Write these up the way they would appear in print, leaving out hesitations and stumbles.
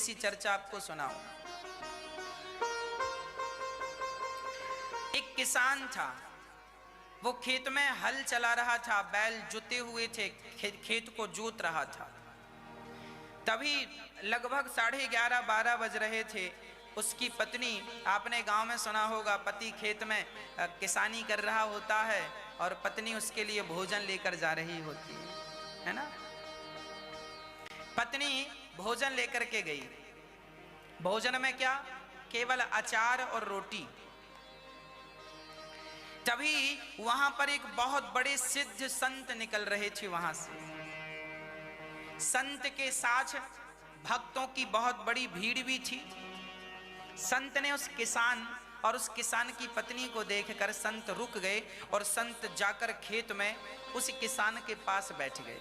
सी चर्चा आपको सुनाऊं। एक किसान था, वो खेत में हल चला रहा था, बैल जुते हुए थे, खेत को जोत रहा था। तभी लगभग 11:30-12 बज रहे थे। उसकी पत्नी, आपने गांव में सुना होगा, पति खेत में किसानी कर रहा होता है और पत्नी उसके लिए भोजन लेकर जा रही होती है ना। पत्नी भोजन लेकर के गई। भोजन में क्या? केवल अचार और रोटी। तभी वहां पर एक बहुत बड़े सिद्ध संत निकल रहे थे वहां से। संत के साथ भक्तों की बहुत बड़ी भीड़ भी थी। संत ने उस किसान और उस किसान की पत्नी को देखकर संत रुक गए और संत जाकर खेत में उस किसान के पास बैठ गए।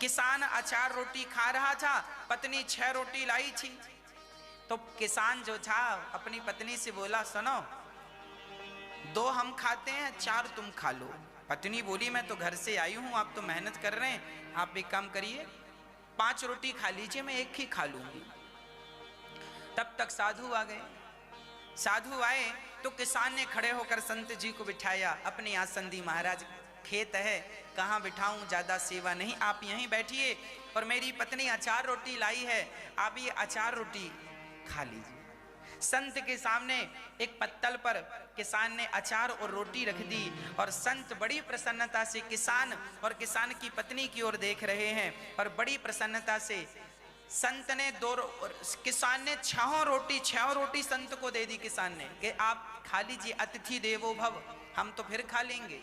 किसान अचार रोटी खा रहा था, पत्नी 6 रोटी लाई थी। तो किसान जो था अपनी पत्नी से बोला, सुनो, 2 हम खाते हैं, 4 तुम खा लो। पत्नी बोली, मैं तो घर से आई हूं, आप तो मेहनत कर रहे हैं, आप एक काम करिए, 5 रोटी खा लीजिए, मैं 1 ही खा लूंगी। तब तक साधु आ गए। साधु आए तो किसान ने खड़े होकर संत जी को बिठाया, अपनी आसन दी। महाराज, खेत है, कहाँ बिठाऊं, ज्यादा सेवा नहीं, आप यहीं बैठिए और मेरी पत्नी अचार रोटी लाई है, आप ये अचार रोटी खा लीजिए। संत के सामने एक पत्तल पर किसान ने अचार और रोटी रख दी और संत बड़ी प्रसन्नता से किसान और किसान की पत्नी की ओर देख रहे हैं और बड़ी प्रसन्नता से संत ने किसान ने 6 रोटी संत को दे दी। किसान ने कि आप खा लीजिए, अतिथि देवो भव, हम तो फिर खा लेंगे।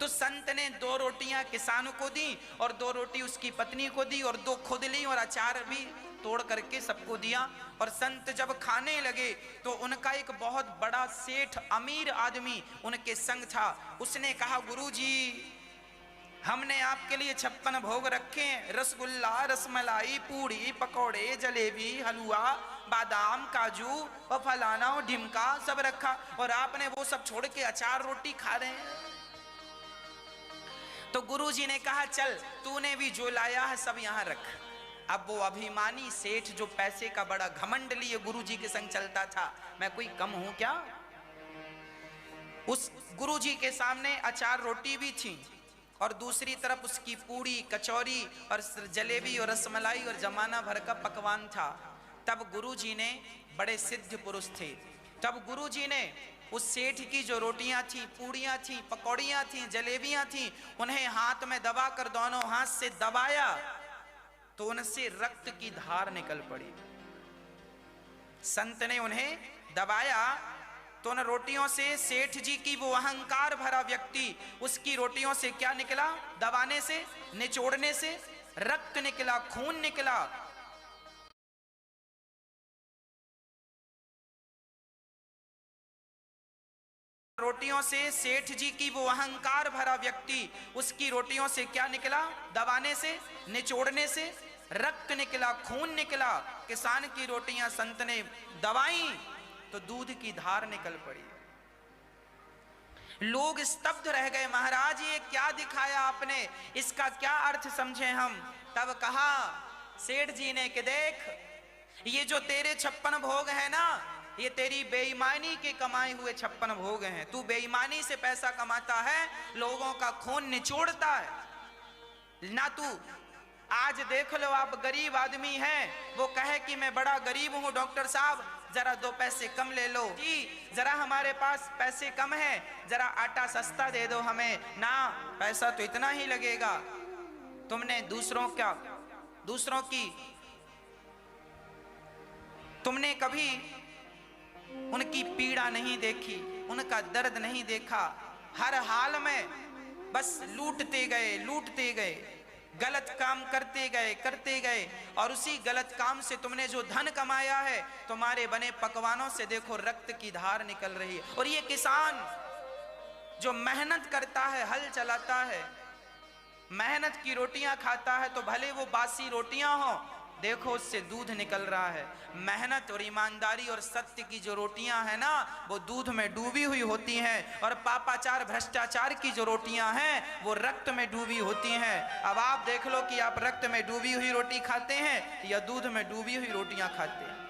तो संत ने 2 रोटियां किसान को दी और 2 रोटी उसकी पत्नी को दी और 2 खुद ली और अचार भी तोड़ करके सबको दिया। और संत जब खाने लगे तो उनका एक बहुत बड़ा सेठ, अमीर आदमी उनके संग था। उसने कहा, गुरुजी, हमने आपके लिए 56 भोग रखे हैं, रसगुल्ला, रसमलाई, पूड़ी, पकौड़े, जलेबी, हलवा, बादाम, काजू और फलाना और ढिमका सब रखा, और आपने वो सब छोड़ के अचार रोटी खा रहे हैं। तो गुरुजी ने कहा, चल, तूने भी जो लाया है सब यहां रख। अब वो अभिमानी सेठ जो पैसे का बड़ा घमंड लिए गुरुजी के संग चलता था, मैं कोई कम हूं क्या? उस गुरुजी के सामने अचार रोटी भी थी और दूसरी तरफ उसकी पूड़ी, कचौरी और जलेबी और रसमलाई और जमाना भर का पकवान था। तब गुरुजी ने, बड़े सिद्ध पुरुष थे, तब गुरुजी ने उस सेठ की जो रोटियां थी, पूड़ियां थी, पकौड़ियां थी, जलेबियां थी, उन्हें हाथ में दबाकर दोनों हाथ से दबाया तो उनसे रक्त की धार निकल पड़ी। संत ने उन्हें दबाया तो उन रोटियों से सेठ जी की वो अहंकार भरा व्यक्ति, उसकी रोटियों से क्या निकला? दबाने से, निचोड़ने से रक्त निकला, खून निकला। रोटियों से सेठ जी की वो अहंकार भरा व्यक्ति, उसकी रोटियों से क्या निकला? दबाने से, निचोड़ने से रक्त निकला, खून निकला। किसान की रोटियां संत ने दबाई तो दूध की धार निकल पड़ी। लोग स्तब्ध रह गए, महाराज ये क्या दिखाया आपने, इसका क्या अर्थ समझे हम? तब कहा सेठ जी ने कि देख, ये जो तेरे 56 भोग है ना, ये तेरी बेईमानी के कमाए हुए 56 भोग हैं। तू बेईमानी से पैसा कमाता है, लोगों का खून निचोड़ता है ना। तू आज देख लो, आप गरीब आदमी हैं, वो कहे कि मैं बड़ा गरीब हूं, डॉक्टर साहब जरा 2 पैसे कम ले लो जी, जरा हमारे पास पैसे कम है, जरा आटा सस्ता दे दो हमें ना, पैसा तो इतना ही लगेगा। तुमने दूसरों की तुमने कभी उनकी पीड़ा नहीं देखी, उनका दर्द नहीं देखा। हर हाल में बस लूटते गए, गलत काम करते गए और उसी गलत काम से तुमने जो धन कमाया है, तुम्हारे बने पकवानों से देखो रक्त की धार निकल रही है। और ये किसान जो मेहनत करता है, हल चलाता है, मेहनत की रोटियां खाता है, तो भले वो बासी रोटियां हो, देखो उससे दूध निकल रहा है। मेहनत और ईमानदारी और सत्य की जो रोटियां हैं ना, वो दूध में डूबी हुई होती हैं, और पापाचार भ्रष्टाचार की जो रोटियां हैं वो रक्त में डूबी होती हैं। अब आप देख लो कि आप रक्त में डूबी हुई रोटी खाते हैं या दूध में डूबी हुई रोटियां खाते हैं।